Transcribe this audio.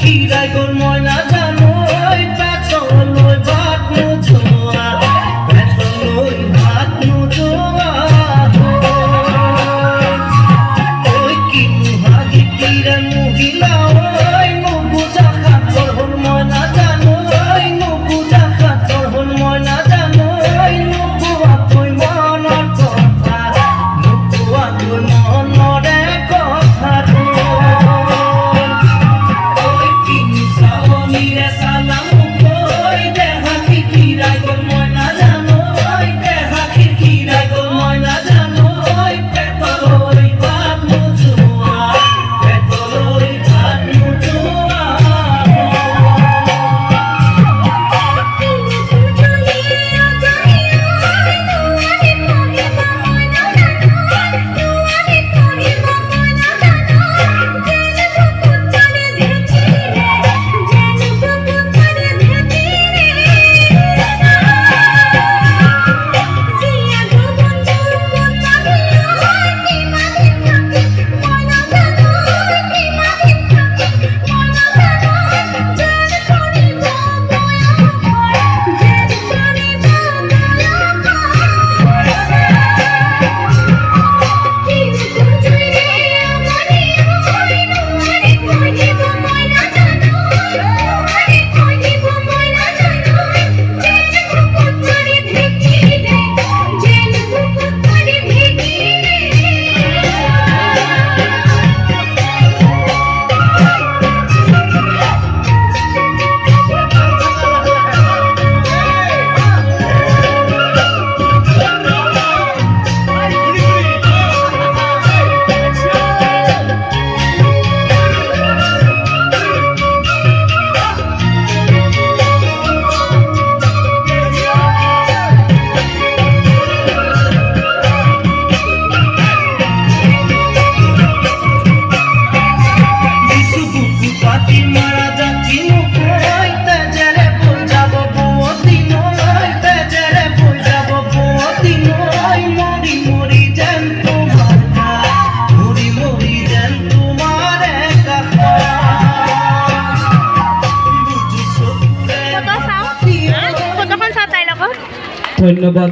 খিরাই গোর ময়না জানো পেটলই ভাত নোজোয়া পেটলই ভাত নোজোয়া ওই কি মুহাগি তীরে মহিলা ওই নবুজা খাতর হল ময়না জানো ওই নবুজা খাতর হল ময়না জানো ওই নবুয়া তুই মনের কথা নবুয়া তুই মনরে কথা ধন্যবাদ।